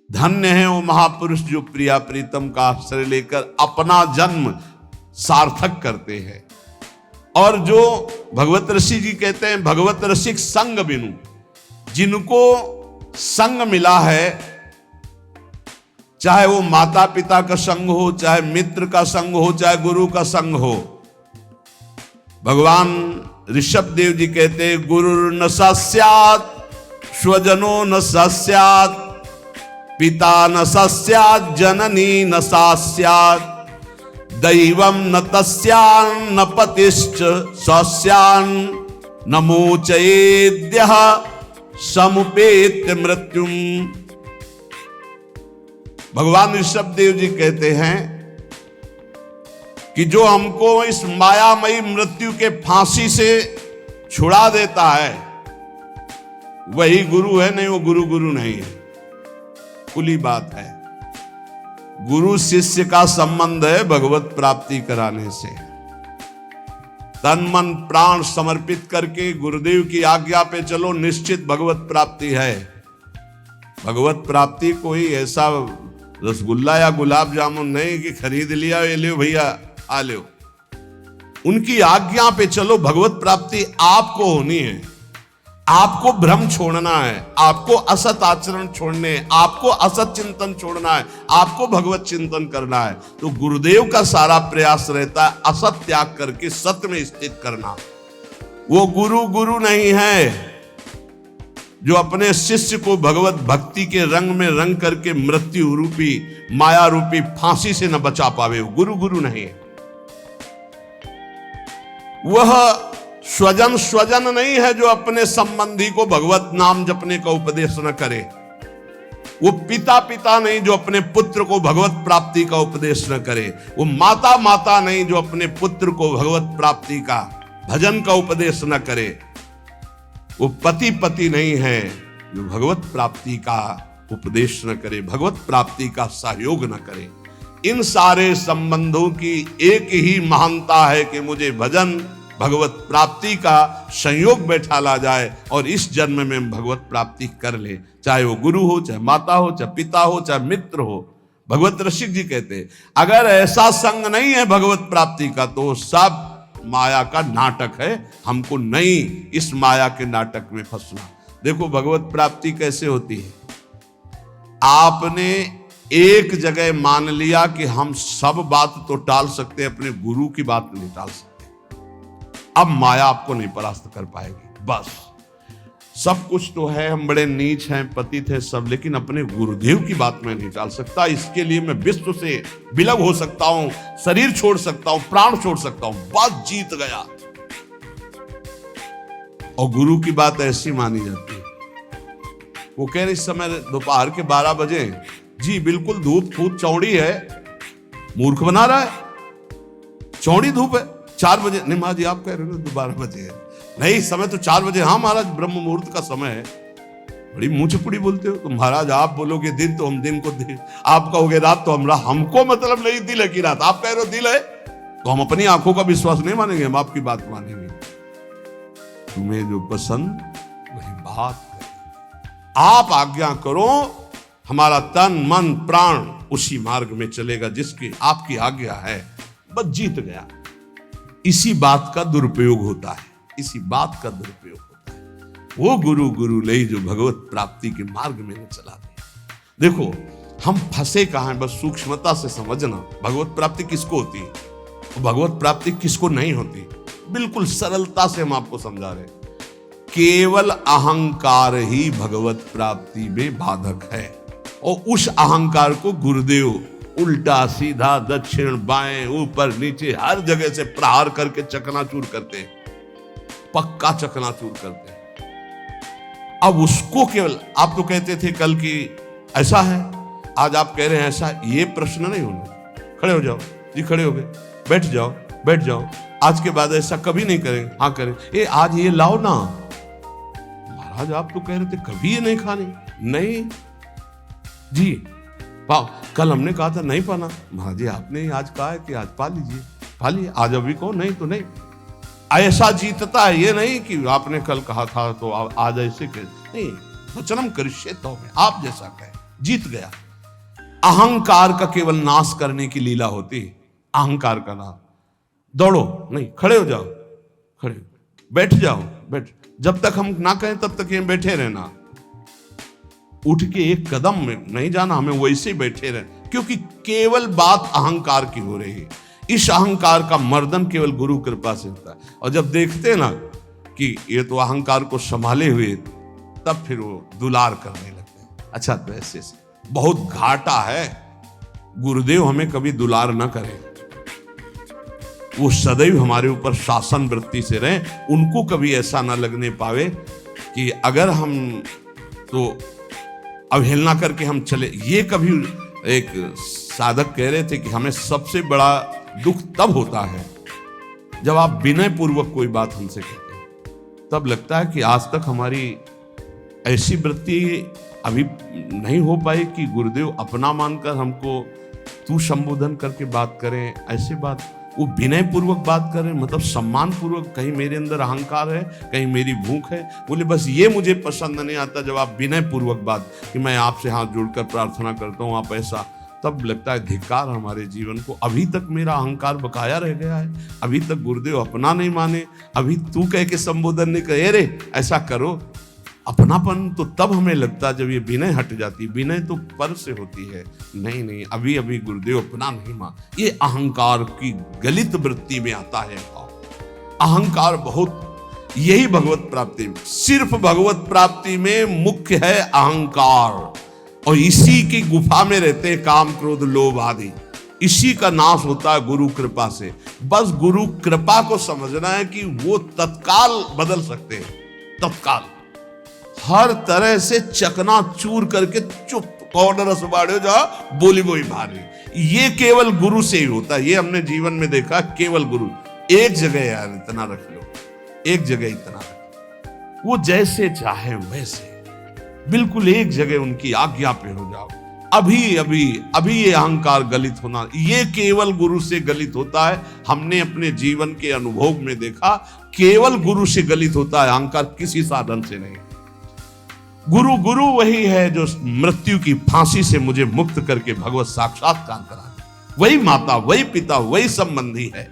धन्य है वो महापुरुष जो प्रिया प्रीतम का आश्रय लेकर अपना जन्म सार्थक करते हैं। और जो भगवत ऋषि जी कहते हैं, भगवत रसिक संग बिनु, जिनको संग मिला है, चाहे वो माता पिता का संग हो, चाहे मित्र का संग हो, चाहे गुरु का संग हो। भगवान ऋषभ देव जी कहते हैं, गुरु न सस्यात् स्वजनो न सस्यात्, पिता न सस्यात् जननी न सस्यात्, दैवं न तस्यान् न पतिश्च सस्यान् न मोचयेद्यः समुपेत्य मृत्युम। भगवान ऋषभ देव जी कहते हैं कि जो हमको इस मायामयी मृत्यु के फांसी से छुड़ा देता है वही गुरु है, नहीं वो गुरु नहीं है। खुली बात है, गुरु शिष्य का संबंध है भगवत प्राप्ति कराने से। तन मन प्राण समर्पित करके गुरुदेव की आज्ञा पे चलो, निश्चित भगवत प्राप्ति है। भगवत प्राप्ति कोई ऐसा रसगुल्ला या गुलाब जामुन नहीं कि खरीद लिया, ये लियो भैया आ लो। उनकी आज्ञा पे चलो, भगवत प्राप्ति आपको होनी है। आपको भ्रम छोड़ना है, आपको असत आचरण छोड़ने, आपको असत चिंतन छोड़ना है, आपको भगवत चिंतन करना है। तो गुरुदेव का सारा प्रयास रहता है असत त्याग करके सत्य में स्थित करना। वो गुरु नहीं है जो अपने शिष्य को भगवत भक्ति के रंग में रंग करके मृत्यु रूपी माया रूपी फांसी से न बचा पावे। वो गुरु नहीं है। वह स्वजन नहीं है जो अपने संबंधी को भगवत नाम जपने का उपदेश न करे। वो पिता नहीं जो अपने पुत्र को भगवत प्राप्ति का उपदेश न करे। वो माता नहीं जो अपने पुत्र को भगवत प्राप्ति का भजन का उपदेश न करे। वो पति नहीं है जो भगवत प्राप्ति का उपदेश न करे, भगवत प्राप्ति का सहयोग न करे। इन सारे संबंधों की एक ही महानता है कि मुझे भजन भगवत प्राप्ति का संयोग बैठा ला जाए और इस जन्म में भगवत प्राप्ति कर ले, चाहे वो गुरु हो, चाहे माता हो, चाहे पिता हो, चाहे मित्र हो। भगवत रसिक जी कहते हैं अगर ऐसा संग नहीं है भगवत प्राप्ति का तो सब माया का नाटक है, हमको नहीं इस माया के नाटक में फंसना। देखो भगवत प्राप्ति कैसे होती है। आपने एक जगह मान लिया कि हम सब बात तो टाल सकते हैं, अपने गुरु की बात नहीं टाल सकते। अब माया आपको नहीं परास्त कर पाएगी। बस सब कुछ तो है, हम बड़े नीच हैं, पतित हैं सब, लेकिन अपने गुरुदेव की बात में नहीं टाल सकता। इसके लिए मैं विश्व से विलग हो सकता हूं, शरीर छोड़ सकता हूं, प्राण छोड़ सकता हूं, बस जीत गया। और गुरु की बात ऐसी मानी जाती है। वो कह रहे इस समय दोपहर के 12 बजे, जी बिल्कुल धूप फूट चौड़ी है, मूर्ख बना रहा है, चौड़ी धूप है। 4 बजे नहीं महाराज जी आप कह रहे हो 12 बजे है, नहीं समय तो 4 बजे। हाँ महाराज ब्रह्म मुहूर्त का समय है। बड़ी मुंह चुपड़ी बोलते हो तो महाराज, आप बोलोगे दिन तो हम दिन को दिन, आप कहोगे रात तो हम रात। हमको मतलब नहीं दिल है कि रात, आप कह रहे हो दिल है तो हम अपनी आंखों का विश्वास नहीं मानेंगे, हम आपकी बात मानेंगे। तुम्हें जो पसंद वही बात है। आप आज्ञा करो, हमारा तन मन प्राण उसी मार्ग में चलेगा जिसकी आपकी आज्ञा है, बस जीत गया। इसी बात का दुरुपयोग होता है, इसी बात का दुरुपयोग होता है। वो गुरु ले जो भगवत प्राप्ति के मार्ग में न चला दे। देखो हम फंसे कहां हैं, बस सूक्ष्मता से समझना। भगवत प्राप्ति किसको होती है, भगवत प्राप्ति किसको नहीं होती, बिल्कुल सरलता से हम आपको समझा रहे। केवल अहंकार ही भगवत प्राप्ति में बाधक है, और उस अहंकार को गुरुदेव उल्टा सीधा दक्षिण बाएं ऊपर नीचे हर जगह से प्रहार करके चकनाचूर करते हैं, पक्का चकनाचूर करते हैं। अब उसको केवल, आप तो कहते थे कल की ऐसा है, आज आप कह रहे हैं ऐसा। ये प्रश्न नहीं होना। खड़े हो जाओ जी, खड़े हो गए, बैठ जाओ बैठ जाओ। आज के बाद ऐसा कभी नहीं करेंगे। हाँ करें, ये आज ये लाओ ना। महाराज आप तो कह रहे थे कभी ये नहीं खानी। नहीं जी पाओ, कल हमने कहा था नहीं पाना। महाराज जी आपने आज कहा है कि आज पा लीजिए, पा लिए। आज अभी कहो नहीं तो नहीं। ऐसा जीतता है, ये नहीं कि आपने कल कहा था तो आज ऐसे कह नहीं। वचनम करिष्ये तो आप जैसा कहे जीत गया। अहंकार का केवल नाश करने की लीला होती है, अहंकार का नाश। दौड़ो नहीं, खड़े हो जाओ, खड़े बैठ जाओ, बैठ, जब तक हम ना कहें तब तक यहीं बैठे रहना, उठ के एक कदम में नहीं जाना, हमें वैसे ही बैठे रहे, क्योंकि केवल बात अहंकार की हो रही है। इस अहंकार का मर्दन केवल गुरु कृपा से होता है। और जब देखते ना कि ये तो अहंकार को संभाले हुए, तब फिर वो दुलार करने लगते हैं। अच्छा, तो ऐसे से बहुत घाटा है, गुरुदेव हमें कभी दुलार ना करें, वो सदैव हमारे ऊपर शासन वृत्ति से रहे, उनको कभी ऐसा ना लगने पावे कि अगर हम तो अवहेलना करके हम चले। ये कभी एक साधक कह रहे थे कि हमें सबसे बड़ा दुख तब होता है जब आप विनय पूर्वक कोई बात हमसे कहते हैं, तब लगता है कि आज तक हमारी ऐसी वृत्ति अभी नहीं हो पाई कि गुरुदेव अपना मानकर हमको तू संबोधन करके बात करें। ऐसे बात, वो विनय पूर्वक बात करें, मतलब सम्मान पूर्वक। कहीं मेरे अंदर अहंकार है, कहीं मेरी भूख है। बोले बस ये मुझे पसंद नहीं आता जब आप विनय पूर्वक बात, कि मैं आपसे हाथ जोड़कर प्रार्थना करता हूँ, आप ऐसा, तब लगता है धिक्कार हमारे जीवन को। अभी तक मेरा अहंकार बकाया रह गया है, अभी तक गुरुदेव अपना नहीं माने, अभी तू कह के संबोधन नहीं करे, रे ऐसा करो। अपनापन तो तब हमें लगता है जब ये विनय हट जाती। विनय तो पर से होती है, नहीं नहीं, अभी अभी गुरुदेव अपना नहीं मान। ये अहंकार की गलित वृत्ति में आता है। अहंकार बहुत, यही भगवत प्राप्ति, सिर्फ भगवत प्राप्ति में मुख्य है अहंकार, और इसी की गुफा में रहते हैं काम क्रोध लोभ आदि। इसी का नाश होता है गुरु कृपा से। बस गुरु कृपा को समझना है कि वो तत्काल बदल सकते हैं, तत्काल हर तरह से चकनाचूर करके चुप कौन रस बाड़े जा बोली बोई भारी। ये केवल गुरु से ही होता है, ये हमने जीवन में देखा। केवल गुरु, एक जगह यार इतना रख लो, एक जगह इतना रख लो, वो जैसे चाहे वैसे, बिल्कुल एक जगह उनकी आज्ञा पे हो जाओ। अभी अभी अभी ये अहंकार गलित होना, ये केवल गुरु से गलित होता है। हमने अपने जीवन के अनुभव में देखा, केवल गुरु से गलित होता है अहंकार, किसी साधन से नहीं। गुरु वही है जो मृत्यु की फांसी से मुझे मुक्त करके भगवत साक्षात्कार करा, वही माता, वही पिता, वही संबंधी है।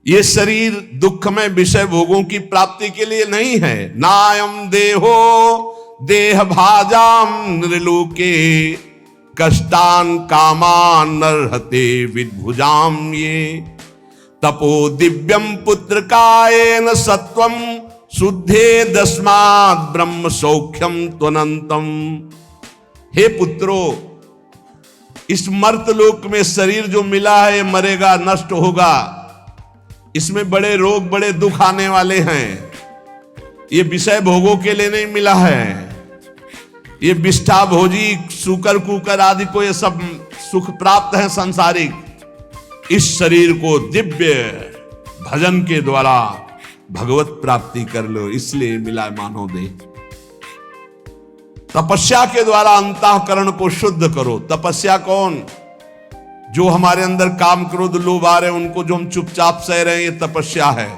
ये शरीर दुखमय विषय भोगों की प्राप्ति के लिए नहीं है। नायम देहो देह भाजाम नृलोके कष्टान कामान नरहते विद्भुजाम। ये तपो दिव्यम पुत्र कायेन सत्वम शुद्धे दस्मात् ब्रह्म सौख्यम त्वनंतम। हे पुत्रो, इस मर्त लोक में शरीर जो मिला है मरेगा, नष्ट होगा, इसमें बड़े रोग बड़े दुख आने वाले हैं। ये विषय भोगों के लिए नहीं मिला है, ये विष्ठा भोजी सुकर कुकर आदि को ये सब सुख प्राप्त है सांसारिक। इस शरीर को दिव्य भजन के द्वारा भगवत प्राप्ति कर लो, इसलिए मिला मानव देह। तपस्या के द्वारा अंतःकरण को शुद्ध करो। तपस्या कौन? जो हमारे अंदर काम क्रोध लोभ आ रहे हैं उनको जो हम चुपचाप सह रहे हैं, ये तपस्या है।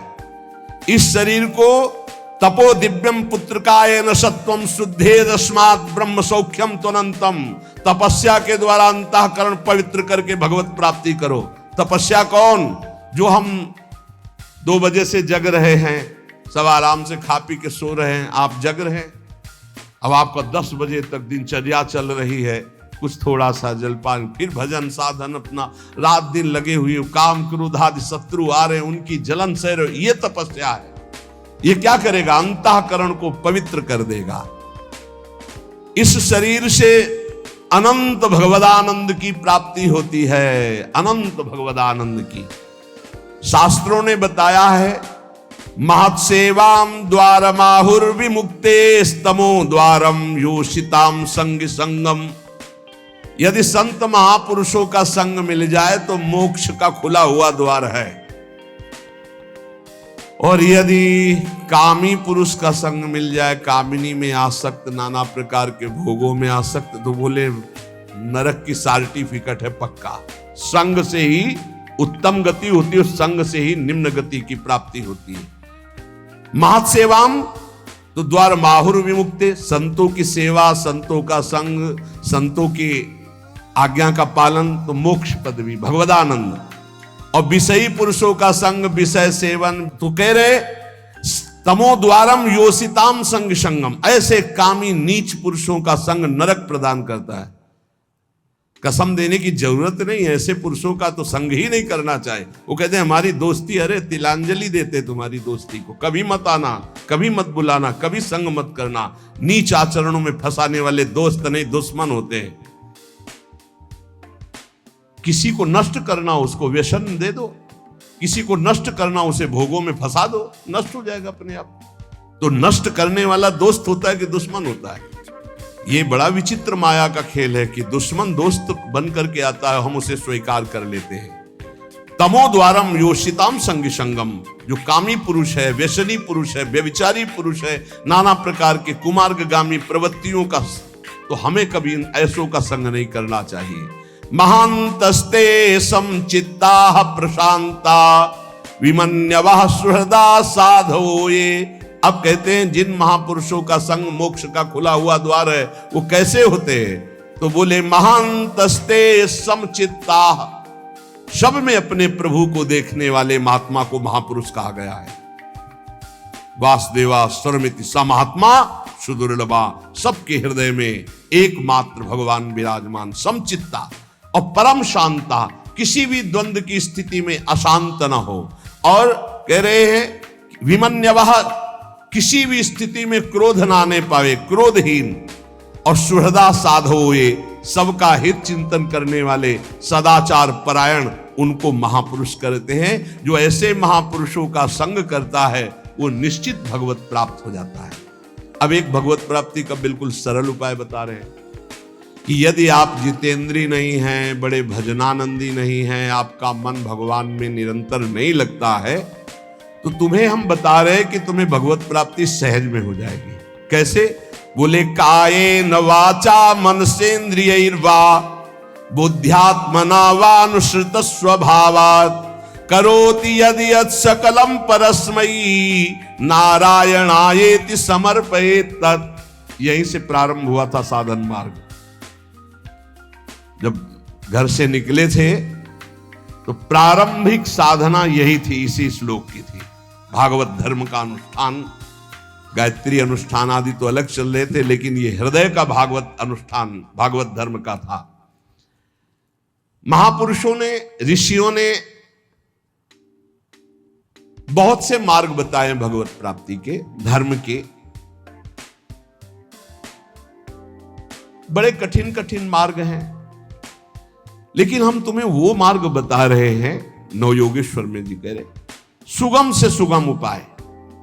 इस शरीर को तपो दिव्यम पुत्रकायेन सत्वम शुद्धे दस्मात् ब्रह्म सौख्यम त्वनंतम। तपस्या के द्वारा अंतःकरण पवित्र करके भगवत प्राप्ति करो। तपस्या कौन? जो हम 2 बजे से जग रहे हैं, सब आराम से खा पी के सो रहे हैं, आप जग रहे हैं, अब आपका 10 बजे तक दिनचर्या चल रही है, कुछ थोड़ा सा जलपान, फिर भजन साधन, अपना रात दिन लगे हुए, काम क्रोध आदि शत्रु आ रहे हैं, उनकी जलन सह रहे, ये तपस्या है। ये क्या करेगा? अंतःकरण को पवित्र कर देगा। इस शरीर से अनंत भगवदानंद की प्राप्ति होती है, अनंत भगवदानंद की। शास्त्रों ने बताया है, महत्सेवाम द्वारमाहुर विमुक्ते स्तमो द्वारम योषिताम संग संगम। यदि संत महापुरुषों का संग मिल जाए तो मोक्ष का खुला हुआ द्वार है, और यदि कामी पुरुष का संग मिल जाए, कामिनी में आसक्त, नाना प्रकार के भोगों में आसक्त, तो बोले नरक की सर्टिफिकेट है पक्का। संग से ही उत्तम गति होती है, उस संग से ही निम्न गति की प्राप्ति होती है। महत्सेवाम तो द्वार माहुर विमुक्ते, संतों की सेवा, संतों का संग, संतों की आज्ञा का पालन, तो मोक्ष पदवी, भगवदानंद। और विषयी पुरुषों का संग, विषय सेवन, तो कह रहे तमो द्वारम योसिताम संग संगम, ऐसे कामी नीच पुरुषों का संग नरक प्रदान करता है। कसम देने की जरूरत नहीं, ऐसे पुरुषों का तो संग ही नहीं करना चाहिए। वो कहते हैं हमारी दोस्ती, अरे तिलांजलि देते तुम्हारी दोस्ती को, कभी मत आना, कभी मत बुलाना, कभी संग मत करना। नीच आचरणों में फंसाने वाले दोस्त नहीं दुश्मन होते हैं। किसी को नष्ट करना, उसको व्यसन दे दो, किसी को नष्ट करना, उसे भोगों में फंसा दो, नष्ट हो जाएगा अपने आप। तो नष्ट करने वाला दोस्त होता है कि दुश्मन होता है? ये बड़ा विचित्र माया का खेल है कि दुश्मन दोस्त बन करके आता है, हम उसे स्वीकार कर लेते हैं। तमो द्वारम योषिताम संग संगम, जो कामी पुरुष है, व्यसनी पुरुष है, व्यभिचारी पुरुष है, नाना प्रकार के कुमार्गगामी प्रवृत्तियों का, तो हमें कभी इन ऐसों का संग नहीं करना चाहिए। महांतस्ते समचित्ता प्रशांता विमन्यवः सुहृदा साधो, ये अब कहते हैं जिन महापुरुषों का संग मोक्ष का खुला हुआ द्वार है, वो कैसे होते हैं? तो बोले महांतस्ते समचित्ता, सब में अपने प्रभु को देखने वाले महात्मा को महापुरुष कहा गया है। वासुदेवा सर्वमिति स महात्मा सुदुर्लभा, सबके हृदय में एकमात्र भगवान विराजमान, समचित्ता और परम शांता, किसी भी द्वंद्व की स्थिति में अशांत न हो। और कह रहे हैं विमन्यवः, किसी भी स्थिति में क्रोध ना आने पावे, क्रोधहीन। और सुहृदा साधो, ये सबका हित चिंतन करने वाले, सदाचार परायण, उनको महापुरुष करते हैं। जो ऐसे महापुरुषों का संग करता है वो निश्चित भगवत प्राप्त हो जाता है। अब एक भगवत प्राप्ति का बिल्कुल सरल उपाय बता रहे हैं कि यदि आप जितेंद्री नहीं हैं, बड़े भजनानंदी नहीं हैं, आपका मन भगवान में निरंतर नहीं लगता है, तो तुम्हें हम बता रहे हैं कि तुम्हें भगवत प्राप्ति सहज में हो जाएगी। कैसे? बोले कायेन वाचा मनसेन्द्रियैर्वा बुद्ध्यात्मना वानुसृत स्वभावात् करोति यदि यत् सकलम परस्मै नारायणायेति समर्पयेत् तत्। यहीं से प्रारंभ हुआ था साधन मार्ग। जब घर से निकले थे तो प्रारंभिक साधना यही थी, इसी श्लोक की थी। भागवत धर्म का अनुष्ठान, गायत्री अनुष्ठान आदि तो अलग चल रहे थे, लेकिन ये हृदय का भागवत अनुष्ठान भागवत धर्म का था। महापुरुषों ने, ऋषियों ने बहुत से मार्ग बताए भगवत प्राप्ति के, धर्म के। बड़े कठिन कठिन मार्ग हैं, लेकिन हम तुम्हें वो मार्ग बता रहे हैं। नवयोगेश्वर में जी कह रहे सुगम से सुगम उपाय,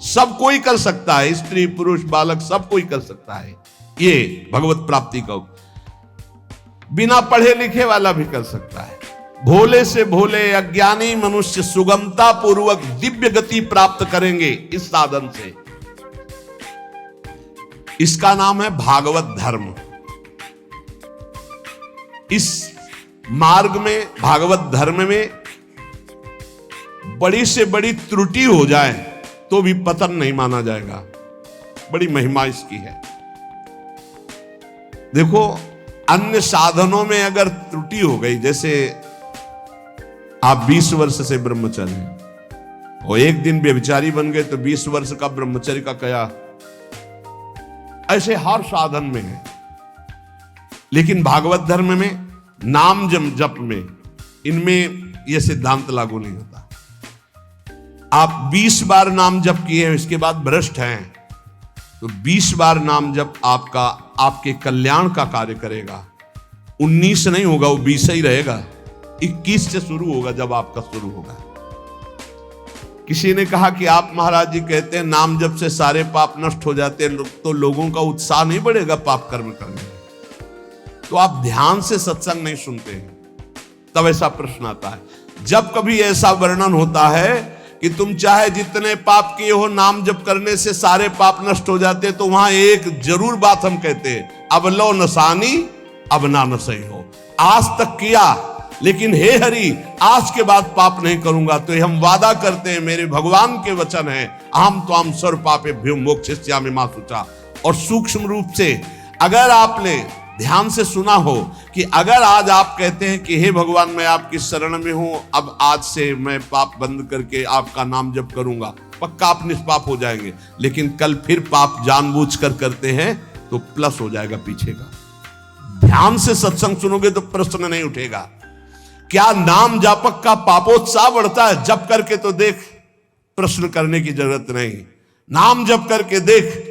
सब कोई कर सकता है, स्त्री पुरुष बालक सब कोई कर सकता है। ये भगवत प्राप्ति का बिना पढ़े लिखे वाला भी कर सकता है। भोले से भोले अज्ञानी मनुष्य सुगमता पूर्वक दिव्य गति प्राप्त करेंगे इस साधन से। इसका नाम है भागवत धर्म। इस मार्ग में, भागवत धर्म में बड़ी से बड़ी त्रुटि हो जाए तो भी पतन नहीं माना जाएगा। बड़ी महिमा इसकी है। देखो, अन्य साधनों में अगर त्रुटि हो गई, जैसे आप 20 वर्ष से ब्रह्मचर्य हैं और एक दिन व्यभिचारी बन गए तो 20 वर्ष का ब्रह्मचर्य का क्या, ऐसे हर साधन में है। लेकिन भागवत धर्म में, नाम जप में, इनमें यह सिद्धांत लागू नहीं होता। आप 20 बार नाम जप किए हैं, इसके बाद भ्रष्ट हैं, तो 20 बार नाम जप आपका, आपके कल्याण का कार्य करेगा। 19 नहीं होगा, वो 20 ही रहेगा। 21 से शुरू होगा जब आपका शुरू होगा। किसी ने कहा कि आप महाराज जी कहते हैं नाम जप से सारे पाप नष्ट हो जाते हैं, तो लोगों का उत्साह नहीं बढ़ेगा पाप कर्म करने में। तो आप ध्यान से सत्संग नहीं सुनते हैं, तब ऐसा प्रश्न आता है। जब कभी ऐसा वर्णन होता है कि तुम चाहे जितने पाप किए हो, नाम जप करने से सारे पाप नष्ट हो जाते, तो वहां एक जरूर बात हम कहते हैं, अब लो नसानी अब ना नसई हो। आज तक किया, लेकिन हे हरि, आज के बाद पाप नहीं करूंगा। तो हम वादा करते हैं, मेरे भगवान के वचन है, अहम त्वाम सर्व पापेभ्यो मोक्षयिष्यामि मा शुचा। और सूक्ष्म रूप से अगर आपने ध्यान से सुना हो कि अगर आज आप कहते हैं कि हे भगवान, मैं आपकी शरण में हूं, अब आज से मैं पाप बंद करके आपका नाम जप करूंगा, पक्का आप निष्पाप हो जाएंगे। लेकिन कल फिर पाप जानबूझकर करते हैं तो प्लस हो जाएगा पीछे का। ध्यान से सत्संग सुनोगे तो प्रश्न नहीं उठेगा। क्या नाम जापक का पापोत्साह बढ़ता है? जप करके तो देख, प्रश्न करने की जरूरत नहीं। नाम जप करके देख।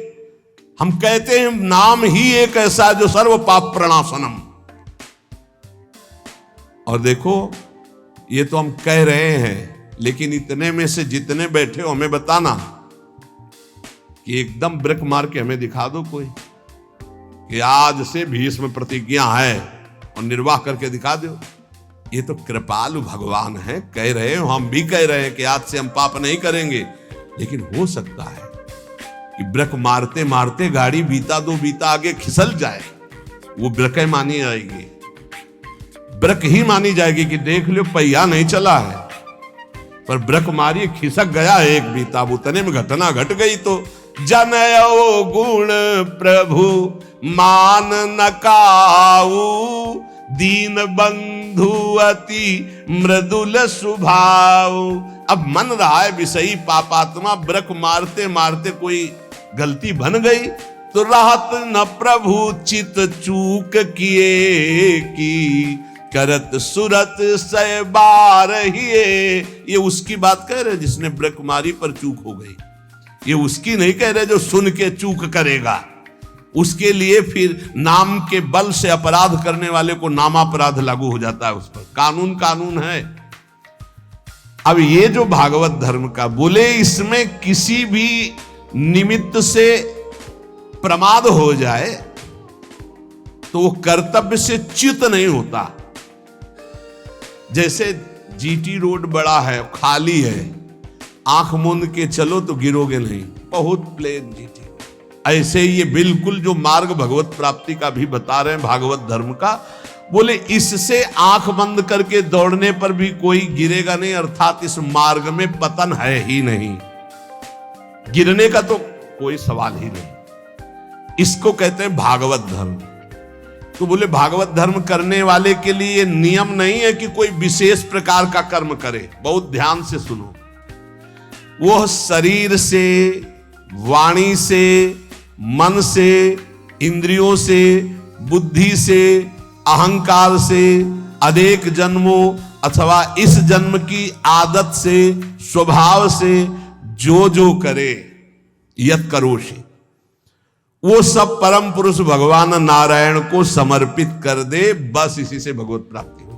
हम कहते हैं नाम ही एक ऐसा है जो सर्व पाप प्रणाशनम। और देखो, ये तो हम कह रहे हैं, लेकिन इतने में से जितने बैठे हो हमें बताना कि एकदम ब्रेक मार के हमें दिखा दो कोई कि आज से भीष्म प्रतिज्ञा है और निर्वाह करके दिखा दो। ये तो कृपालु भगवान है, कह रहे हो, हम भी कह रहे हैं कि आज से हम पाप नहीं करेंगे। लेकिन हो सकता है कि ब्रेक मारते मारते गाड़ी बीता दो बीता आगे खिसल जाए, वो ब्रेक मानी जाएगी, ब्रेक ही मानी जाएगी कि देख लो पहिया नहीं चला है, पर ब्रेक मारी खिसक गया एक बीता, उतने में घटना घट गई। तो जनयो गुण प्रभु मान न काऊ, दीन बंधु अति मृदुल स्वभाव। अब मन रहा है विषयी पापात्मा, ब्रक मारते मारते कोई गलती बन गई तो राहत न प्रभु चित चूक किए की, करत सुरत सय बार हिए। ये उसकी बात कह रहे जिसने ब्रक मारी पर चूक हो गई, ये उसकी नहीं कह रहे जो सुन के चूक करेगा। उसके लिए फिर नाम के बल से अपराध करने वाले को नामापराध लागू हो जाता है उस पर। कानून कानून है। अब ये जो भागवत धर्म का बोले, इसमें किसी भी निमित्त से प्रमाद हो जाए तो वो कर्तव्य से च्युत नहीं होता। जैसे जीटी रोड बड़ा है, खाली है, आंख मूंद के चलो तो गिरोगे नहीं, बहुत प्लेन जीटी। ऐसे ही ये बिल्कुल जो मार्ग भगवत प्राप्ति का भी बता रहे हैं भागवत धर्म का, बोले इससे आंख बंद करके दौड़ने पर भी कोई गिरेगा नहीं, अर्थात इस मार्ग में पतन है ही नहीं, गिरने का तो कोई सवाल ही नहीं। इसको कहते हैं भागवत धर्म। तो बोले भागवत धर्म करने वाले के लिए नियम नहीं है कि कोई विशेष प्रकार का कर्म करे। बहुत ध्यान से सुनो, वो शरीर से, वाणी से, मन से, इंद्रियों से, बुद्धि से, अहंकार से, अनेक जन्मों अथवा इस जन्म की आदत से, स्वभाव से जो जो करे, यत करोषि, वो सब परम पुरुष भगवान नारायण को समर्पित कर दे, बस इसी से भगवत प्राप्ति हो।